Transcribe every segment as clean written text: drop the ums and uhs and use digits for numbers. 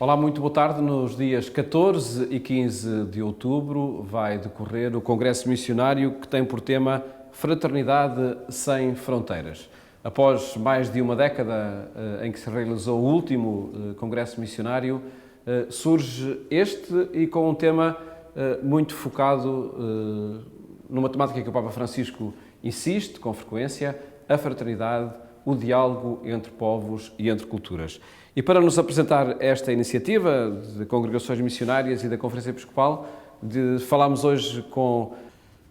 Olá, muito boa tarde. Nos dias 14 e 15 de outubro vai decorrer o Congresso Missionário que tem por tema Fraternidade Sem Fronteiras. Após mais de uma década em que se realizou o último Congresso Missionário, surge este e com um tema muito focado numa temática que o Papa Francisco insiste com frequência, a fraternidade, o diálogo entre povos e entre culturas. E para nos apresentar esta iniciativa de congregações missionárias e da Conferência Episcopal, falámos hoje com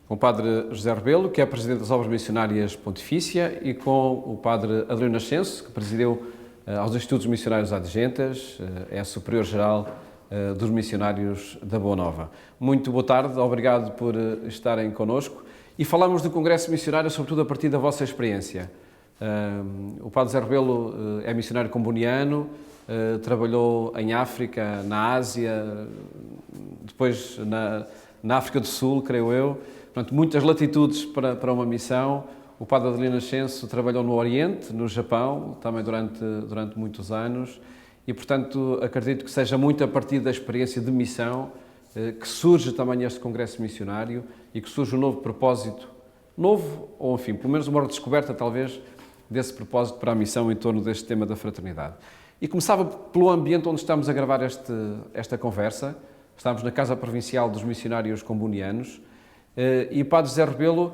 o Padre José Rebelo, que é Presidente das Obras Missionárias Pontifícia, e com o Padre Adelino Nascenso, que presidiu aos Institutos Missionários Adjuntas, é Superior-Geral dos Missionários da Boa Nova. Muito boa tarde, obrigado por estarem connosco. E falamos do Congresso Missionário, sobretudo a partir da vossa experiência. O Padre José Rebelo é missionário comboniano, trabalhou em África, na Ásia, depois na África do Sul, creio eu. Portanto, muitas latitudes para uma missão. O Padre Adelino Nascenso trabalhou no Oriente, no Japão, também durante muitos anos. E, portanto, acredito que seja muito a partir da experiência de missão que surge também este Congresso Missionário e que surge um novo propósito, novo, ou enfim, pelo menos uma redescoberta, talvez, desse propósito para a missão em torno deste tema da fraternidade. E começava pelo ambiente onde estamos a gravar esta conversa. Estamos na Casa Provincial dos Missionários Combonianos e, Padre José Rebelo,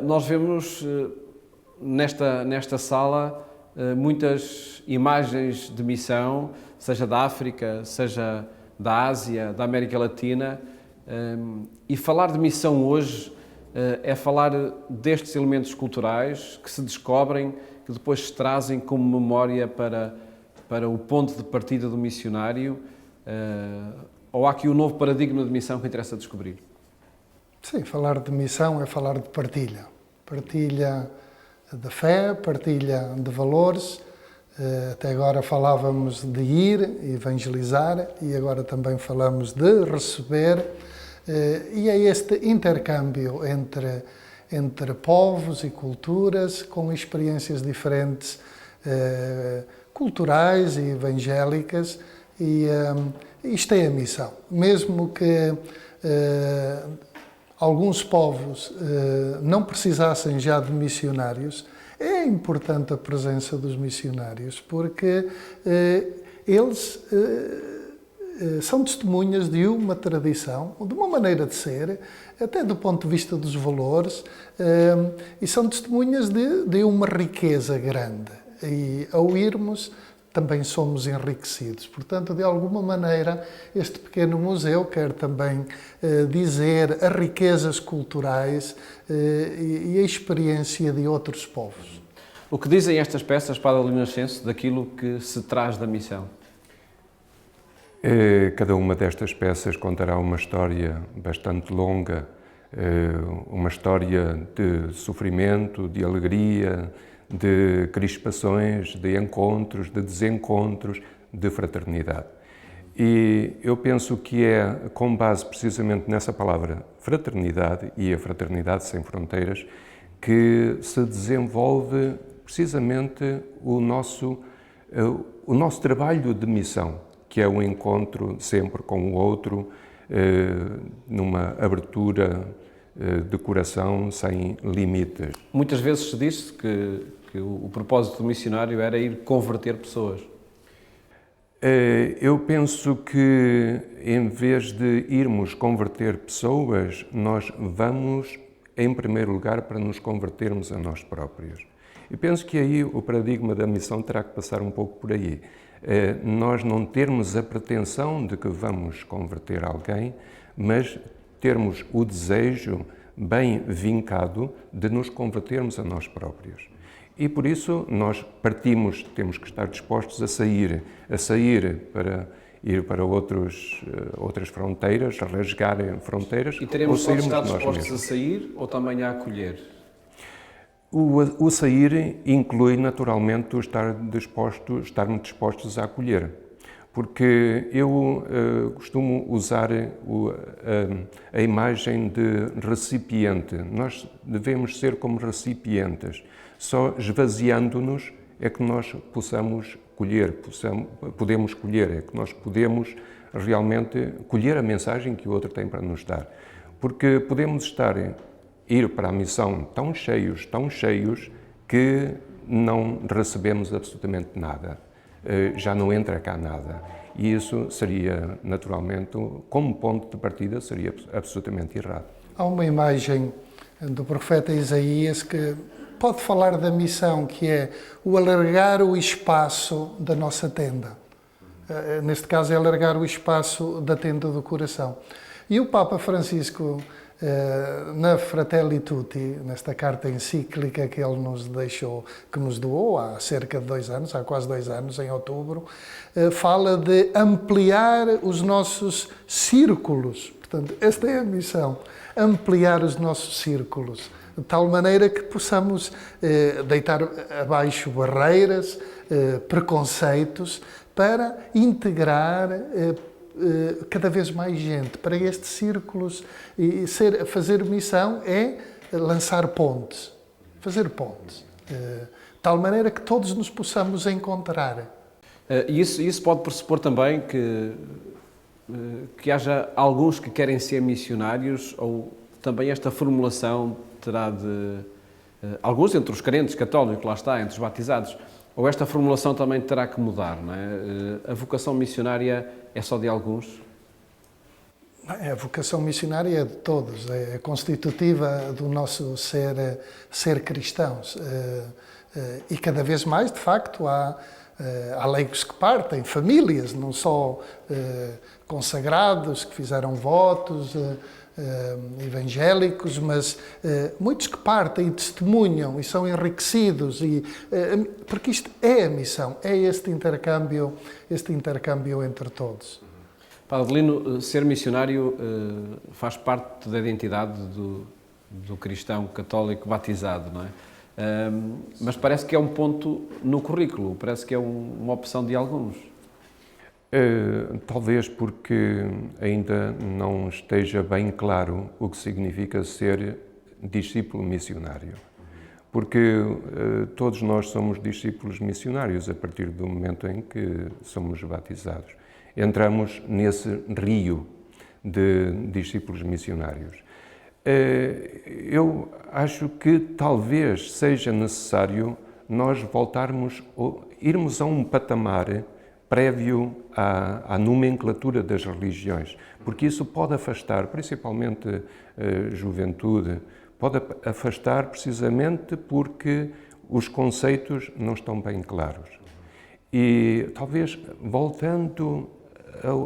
nós vemos nesta sala muitas imagens de missão, seja da África, seja da Ásia, da América Latina, e falar de missão hoje é falar destes elementos culturais que se descobrem, que depois se trazem como memória para o ponto de partida do missionário, ou há aqui um novo paradigma de missão que interessa descobrir? Sim, falar de missão é falar de partilha. Partilha de fé, partilha de valores. Até agora falávamos de ir, evangelizar, e agora também falamos de receber. E é este intercâmbio entre povos e culturas com experiências diferentes, culturais e evangélicas, e isto é a missão. Mesmo que alguns povos não precisassem já de missionários, é importante a presença dos missionários, porque eles são testemunhas de uma tradição, de uma maneira de ser, até do ponto de vista dos valores, e são testemunhas de uma riqueza grande. E ao irmos, também somos enriquecidos. Portanto, de alguma maneira, este pequeno museu quer também dizer as riquezas culturais e a experiência de outros povos. O que dizem estas peças, Padre Adelino Nascenso, daquilo que se traz da missão? Cada uma destas peças contará uma história bastante longa, uma história de sofrimento, de alegria, de crispações, de encontros, de desencontros, de fraternidade. E eu penso que é com base precisamente nessa palavra fraternidade e a fraternidade sem fronteiras que se desenvolve precisamente o nosso trabalho de missão, que é o encontro sempre com o outro, numa abertura de coração sem limites. Muitas vezes se diz que o propósito do missionário era ir converter pessoas. Eu penso que, em vez de irmos converter pessoas, nós vamos, em primeiro lugar, para nos convertermos a nós próprios. E penso que aí o paradigma da missão terá que passar um pouco por aí. Nós não termos a pretensão de que vamos converter alguém, mas termos o desejo bem vincado de nos convertermos a nós próprios. E por isso nós temos que estar dispostos a sair para ir para outras fronteiras, a rasgar fronteiras. E teremos só de estar dispostos a sair ou também a acolher? O sair inclui naturalmente o estarmos dispostos a acolher. Porque eu costumo usar a imagem de recipiente. Nós devemos ser como recipientes. Só esvaziando-nos é que nós possamos colher, podemos colher, é que nós podemos realmente colher a mensagem que o outro tem para nos dar. Porque podemos ir para a missão tão cheios, que não recebemos absolutamente nada. Já não entra cá nada. E isso seria, naturalmente, como ponto de partida, seria absolutamente errado. Há uma imagem do profeta Isaías que pode falar da missão, que é o alargar o espaço da nossa tenda. Neste caso é alargar o espaço da tenda do coração. E o Papa Francisco, na Fratelli Tutti, nesta carta encíclica que ele nos deixou, que nos doou há cerca de 2 anos, há quase 2 anos, em outubro, fala de ampliar os nossos círculos. Portanto, esta é a missão, ampliar os nossos círculos, de tal maneira que possamos deitar abaixo barreiras, preconceitos, para integrar cada vez mais gente para estes círculos. E fazer missão é lançar pontes, fazer pontes, de tal maneira que todos nos possamos encontrar. Isso pode pressupor também que haja alguns que querem ser missionários, ou também esta formulação terá de... alguns entre os crentes católicos, lá está, entre os batizados, ou esta formulação também terá que mudar, não é? A vocação missionária é só de alguns? A vocação missionária é de todos, é constitutiva do nosso ser cristãos. E cada vez mais, de facto, há leigos que partem, famílias, não só consagrados, que fizeram votos, evangélicos, mas muitos que partem e testemunham e são enriquecidos, porque isto é a missão, é este intercâmbio entre todos. Padre Adelino, ser missionário faz parte da identidade do cristão católico batizado, não é? Mas parece que é um ponto no currículo, parece que é uma opção de alguns. Talvez porque ainda não esteja bem claro o que significa ser discípulo missionário. Porque todos nós somos discípulos missionários a partir do momento em que somos batizados. Entramos nesse rio de discípulos missionários. Eu acho que talvez seja necessário nós voltarmos, irmos a um patamar prévio à nomenclatura das religiões, porque isso pode afastar, principalmente a juventude, pode afastar precisamente porque os conceitos não estão bem claros. E talvez voltando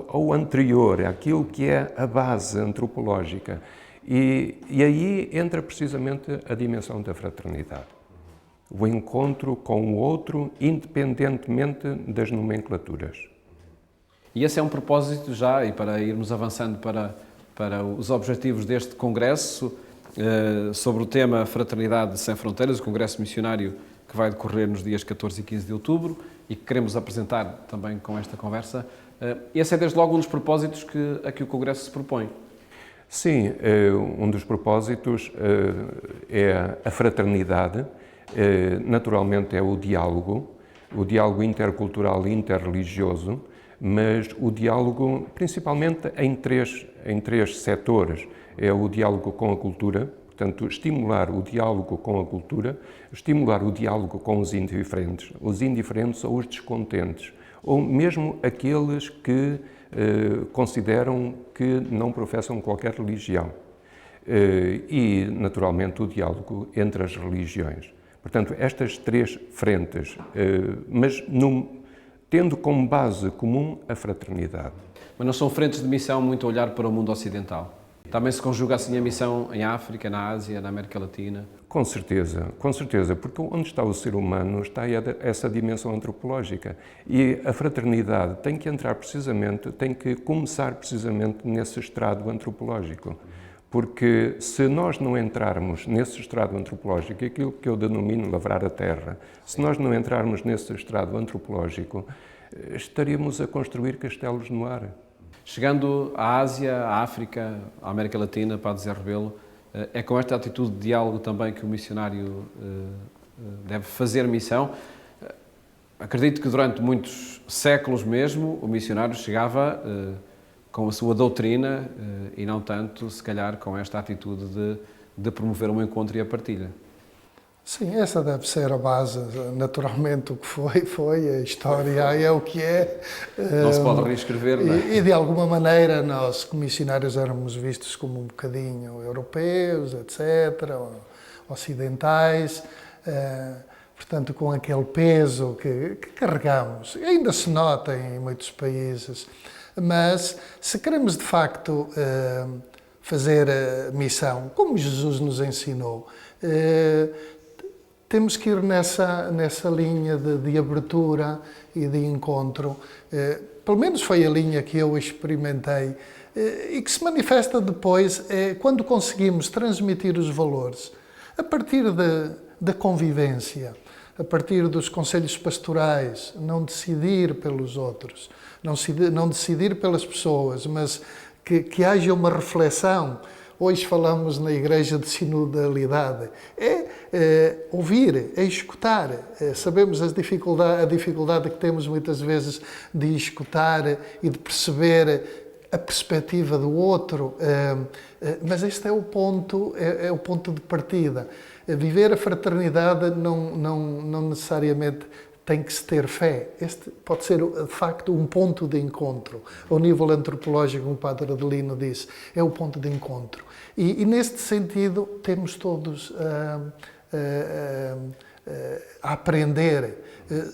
ao anterior, àquilo que é a base antropológica, e aí entra precisamente a dimensão da fraternidade. O encontro com o outro, independentemente das nomenclaturas. E esse é um propósito já, e para irmos avançando para os objetivos deste congresso, sobre o tema Fraternidade Sem Fronteiras, o congresso missionário que vai decorrer nos dias 14 e 15 de outubro e que queremos apresentar também com esta conversa. Esse é desde logo um dos propósitos a que o congresso se propõe. Sim, um dos propósitos é a fraternidade. Naturalmente é o diálogo intercultural e interreligioso, mas o diálogo principalmente em três setores. É o diálogo com a cultura, portanto, estimular o diálogo com a cultura, estimular o diálogo com os indiferentes ou os descontentes, ou mesmo aqueles que consideram que não professam qualquer religião. E, naturalmente, o diálogo entre as religiões. Portanto, estas 3 frentes, mas tendo como base comum a fraternidade. Mas não são frentes de missão muito a olhar para o mundo ocidental? Também se conjuga assim a missão em África, na Ásia, na América Latina? Com certeza, porque onde está o ser humano está essa dimensão antropológica. E a fraternidade tem que começar precisamente nesse estrado antropológico. Porque se nós não entrarmos nesse estrado antropológico, aquilo que eu denomino lavrar a terra, se nós não entrarmos nesse estrado antropológico, estaríamos a construir castelos no ar. Chegando à Ásia, à África, à América Latina, Padre Zé Rebelo, é com esta atitude de diálogo também que o missionário deve fazer missão. Acredito que durante muitos séculos mesmo o missionário chegava com a sua doutrina e não tanto, se calhar, com esta atitude de promover um encontro e a partilha. Sim, essa deve ser a base. Naturalmente, o que foi, a história é o que é. Não se pode reescrever, não é? E de alguma maneira, nós, como missionários, éramos vistos como um bocadinho europeus, etc., ocidentais, portanto, com aquele peso que carregamos. E ainda se nota em muitos países. Mas, se queremos, de facto, fazer a missão, como Jesus nos ensinou, temos que ir nessa linha de abertura e de encontro. Pelo menos foi a linha que eu experimentei e que se manifesta depois quando conseguimos transmitir os valores a partir da convivência, a partir dos conselhos pastorais, não decidir pelos outros, não decidir pelas pessoas, mas que haja uma reflexão. Hoje falamos na Igreja de Sinodalidade. Ouvir, escutar. Sabemos a dificuldade que temos muitas vezes de escutar e de perceber a perspectiva do outro, mas este é o ponto de partida. Viver a fraternidade não necessariamente tem que se ter fé. Este pode ser, de facto, um ponto de encontro. Ao nível antropológico, como o Padre Adelino disse, é o ponto de encontro. E neste sentido, temos todos a aprender.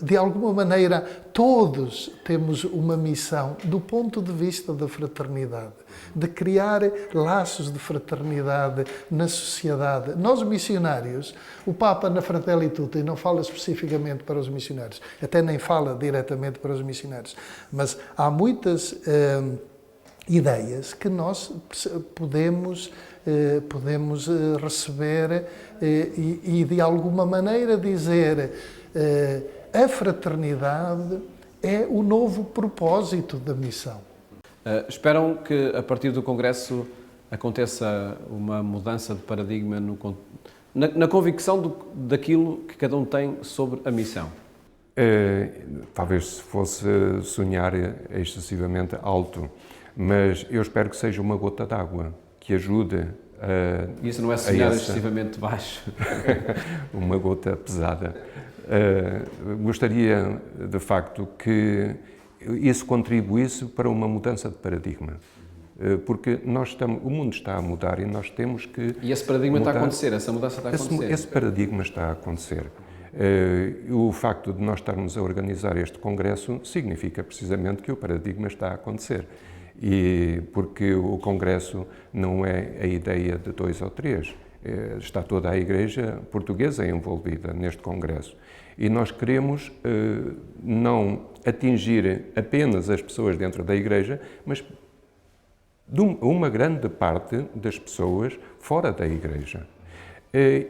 De alguma maneira, todos temos uma missão do ponto de vista da fraternidade, de criar laços de fraternidade na sociedade. Nós, missionários, o Papa na Fratelli Tutti não fala especificamente para os missionários, até nem fala diretamente para os missionários, mas há muitas ideias que nós podemos receber e de alguma maneira dizer a fraternidade é o novo propósito da missão. Esperam que a partir do Congresso aconteça uma mudança de paradigma na convicção daquilo que cada um tem sobre a missão? Talvez se fosse sonhar excessivamente alto, mas eu espero que seja uma gota d'água que ajude a... Isso não é sonhar excessivamente baixo? Uma gota pesada. Gostaria, de facto, que isso contribuísse para uma mudança de paradigma. Porque o mundo está a mudar e nós temos que... E esse paradigma está a acontecer, essa mudança está a acontecer? Esse paradigma está a acontecer. O facto de nós estarmos a organizar este congresso significa precisamente que o paradigma está a acontecer. E porque o congresso não é a ideia de 2 ou 3, está toda a Igreja portuguesa envolvida neste congresso. E nós queremos não atingir apenas as pessoas dentro da Igreja, mas uma grande parte das pessoas fora da Igreja.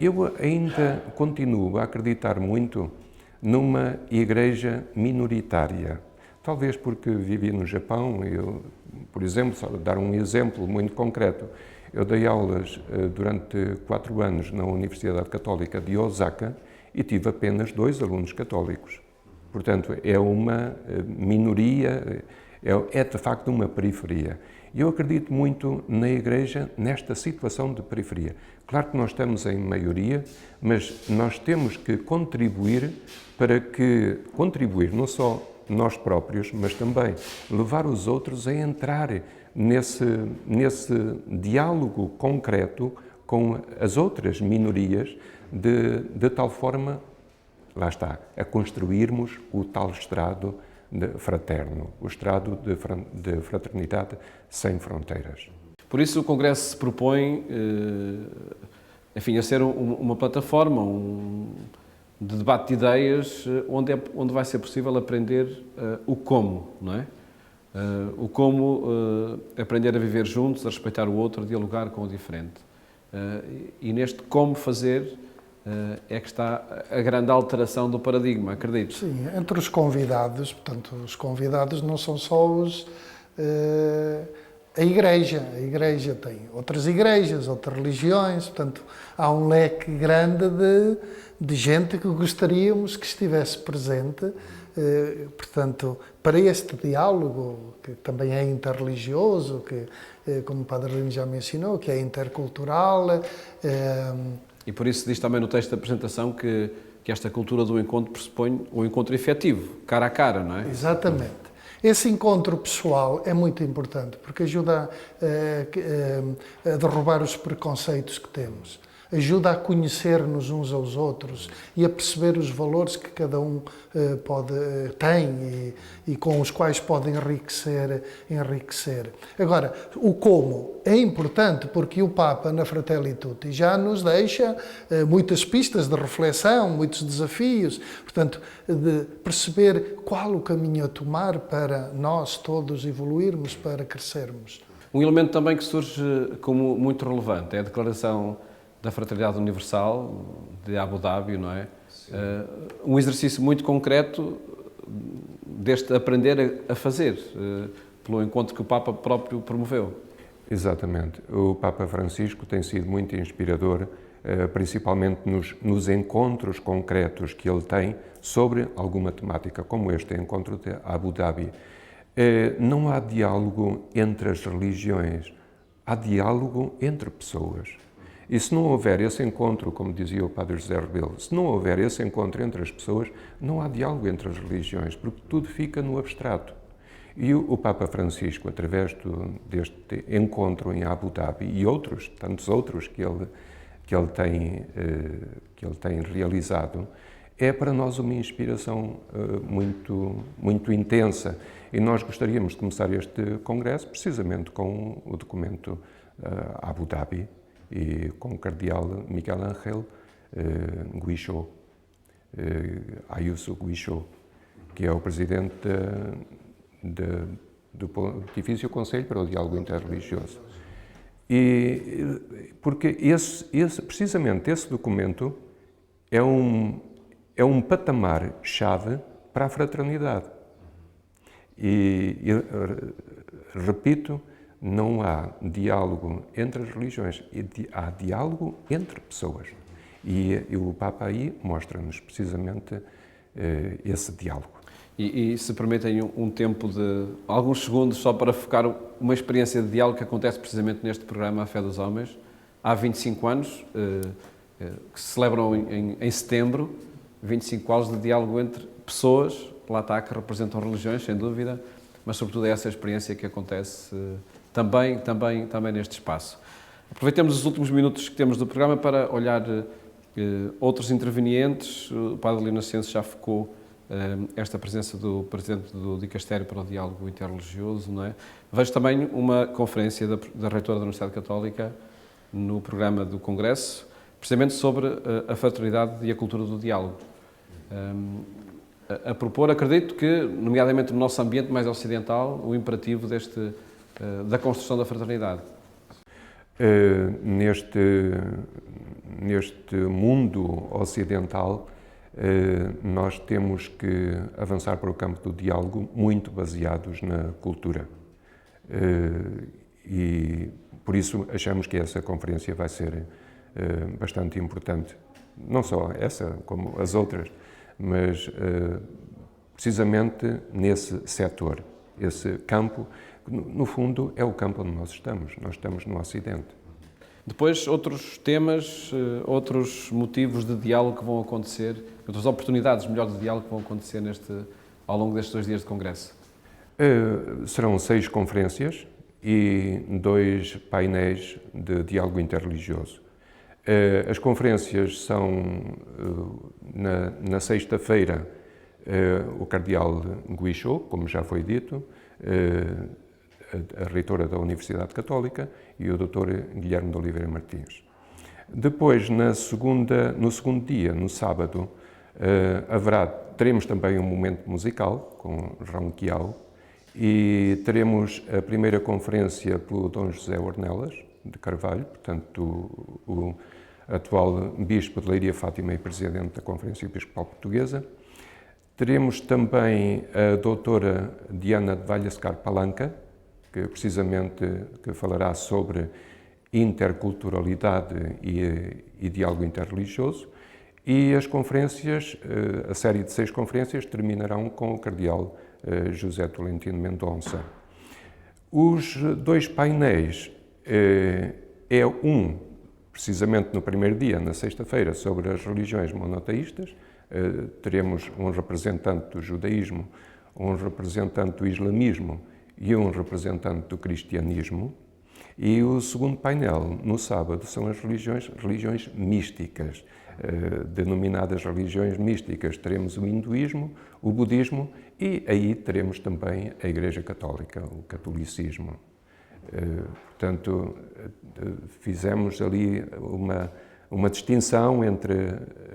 Eu ainda continuo a acreditar muito numa Igreja minoritária. Talvez porque vivi no Japão, por exemplo, só dar um exemplo muito concreto, eu dei aulas durante 4 anos na Universidade Católica de Osaka e tive apenas 2 alunos católicos. Portanto, é uma minoria, é de facto uma periferia. E eu acredito muito na Igreja nesta situação de periferia. Claro que nós estamos em maioria, mas nós temos que contribuir não só nós próprios, mas também levar os outros a entrar nesse diálogo concreto com as outras minorias, de tal forma, lá está, a construirmos o tal estrado fraterno, o estrado de fraternidade sem fronteiras. Por isso o Congresso se propõe, enfim, a ser uma plataforma, de debate de ideias, onde vai ser possível aprender o como, não é? O como aprender a viver juntos, a respeitar o outro, a dialogar com o diferente. E neste como fazer é que está a grande alteração do paradigma, acredito. Sim, entre os convidados, portanto, os convidados não são só a Igreja tem outras igrejas, outras religiões, portanto, há um leque grande de gente que gostaríamos que estivesse presente, portanto, para este diálogo, que também é interreligioso, que, como o Padre Lino já mencionou, que é intercultural. E por isso diz também no texto da apresentação que esta cultura do encontro pressupõe o encontro efetivo, cara a cara, não é? Exatamente. Esse encontro pessoal é muito importante, porque ajuda a derrubar os preconceitos que temos, ajuda a conhecer-nos uns aos outros e a perceber os valores que cada um tem e com os quais pode enriquecer. Agora, o como é importante porque o Papa, na Fratelli Tutti, já nos deixa muitas pistas de reflexão, muitos desafios, portanto, de perceber qual o caminho a tomar para nós todos evoluirmos, para crescermos. Um elemento também que surge como muito relevante é a declaração da Fraternidade Universal de Abu Dhabi, não é? Um exercício muito concreto deste aprender a fazer, pelo encontro que o Papa próprio promoveu. Exatamente. O Papa Francisco tem sido muito inspirador, principalmente nos encontros concretos que ele tem sobre alguma temática, como este encontro de Abu Dhabi. Não há diálogo entre as religiões, há diálogo entre pessoas. E se não houver esse encontro, como dizia o Padre José Rebelo, se não houver esse encontro entre as pessoas, não há diálogo entre as religiões, porque tudo fica no abstrato. E o Papa Francisco, através deste encontro em Abu Dhabi e tantos outros que ele tem realizado, é para nós uma inspiração muito intensa. E nós gostaríamos de começar este congresso precisamente com o documento Abu Dhabi, e com o cardeal Miguel Ángel Guixó, Ayuso Guixó, que é o presidente do Pontifício Conselho para o Diálogo Interreligioso. E porque precisamente esse documento é um patamar-chave para a fraternidade. E repito, não há diálogo entre as religiões, há diálogo entre pessoas. E o Papa aí mostra-nos precisamente esse diálogo. E se permitem um tempo de alguns segundos só para focar uma experiência de diálogo que acontece precisamente neste programa A Fé dos Homens, há 25 anos, que se celebram em setembro, 25 anos de diálogo entre pessoas, lá está, que representam religiões, sem dúvida, mas sobretudo é essa experiência que acontece também neste espaço. Aproveitemos os últimos minutos que temos do programa para olhar outros intervenientes. O Padre Lino Ascenso já focou esta presença do Presidente do Dicastério para o Diálogo Interreligioso, não é? Vejo também uma conferência da Reitora da Universidade Católica no programa do Congresso, precisamente sobre a fraternidade e a cultura do diálogo. A propor, acredito que, nomeadamente no nosso ambiente mais ocidental, o imperativo da construção da fraternidade. Neste mundo ocidental, nós temos que avançar para o campo do diálogo muito baseados na cultura. E por isso achamos que essa conferência vai ser bastante importante. Não só essa, como as outras, mas precisamente nesse setor, esse campo, no fundo é o campo onde nós estamos no Ocidente. Depois, outros temas, outros motivos de diálogo que vão acontecer, outras oportunidades, melhor, de diálogo que vão acontecer ao longo destes 2 dias de congresso? Serão 6 conferências e 2 painéis de diálogo interreligioso. As conferências são, na sexta-feira, o cardeal Guixó, como já foi dito, a reitora da Universidade Católica e o Dr. Guilherme de Oliveira Martins. Depois, no segundo dia, no sábado, teremos também um momento musical com Ronquial e teremos a primeira conferência pelo Dom José Ornelas de Carvalho, portanto, o atual Bispo de Leiria Fátima e Presidente da Conferência Episcopal Portuguesa. Teremos também a doutora Diana de Vallascar Palanca, que precisamente que falará sobre interculturalidade e diálogo interreligioso, e as conferências, a série de 6 conferências, terminarão com o cardeal José Tolentino Mendonça. Os 2 painéis é precisamente no primeiro dia, na sexta-feira, sobre as religiões monoteístas. Teremos um representante do judaísmo, um representante do islamismo e um representante do cristianismo. E o segundo painel, no sábado, são as religiões místicas, denominadas religiões místicas. Teremos o hinduísmo, o budismo e aí teremos também a Igreja Católica, o catolicismo. Portanto, fizemos ali uma distinção entre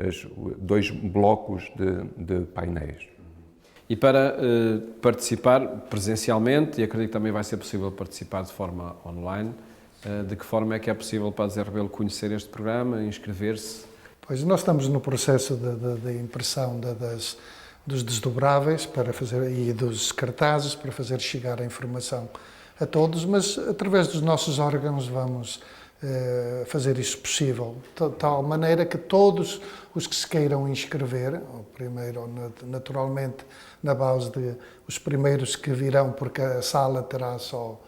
os 2 blocos de painéis. E para participar presencialmente, e acredito que também vai ser possível participar de forma online, de que forma é que é possível para Zé Rebelo conhecer este programa, inscrever-se? Pois nós estamos no processo de impressão dos desdobráveis para fazer, e dos cartazes para fazer chegar a informação a todos, mas através dos nossos órgãos vamos fazer isso possível, de tal maneira que todos os que se queiram inscrever, primeiro naturalmente na base de os primeiros que virão, porque a sala terá só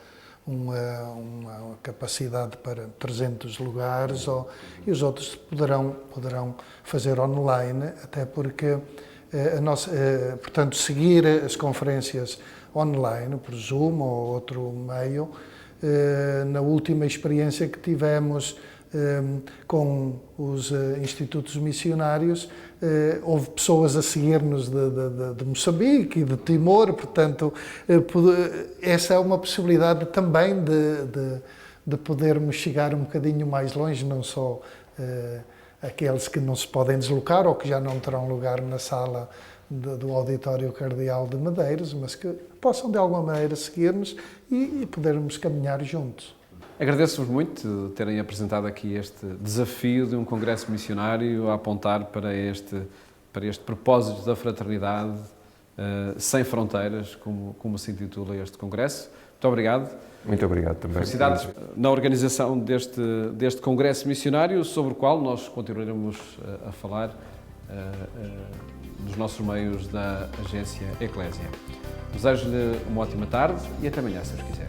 uma capacidade para 300 lugares, e os outros poderão fazer online, até porque portanto, seguir as conferências online, por Zoom ou outro meio. Na última experiência que tivemos com os institutos missionários, houve pessoas a seguir-nos de Moçambique e de Timor, portanto, essa é uma possibilidade também de podermos chegar um bocadinho mais longe, não só aqueles que não se podem deslocar ou que já não terão lugar na sala do Auditório Cardeal de Medeiros, mas que possam de alguma maneira seguir-nos e podermos caminhar juntos. Agradeço-vos muito de terem apresentado aqui este desafio de um congresso missionário a apontar para este propósito da fraternidade sem fronteiras, como se intitula este congresso. Muito obrigado. Muito obrigado também. Felicidades na organização deste congresso missionário, sobre o qual nós continuaremos a falar nos nossos meios da agência Eclésia. Desejo-lhe uma ótima tarde e até amanhã, se Deus quiser.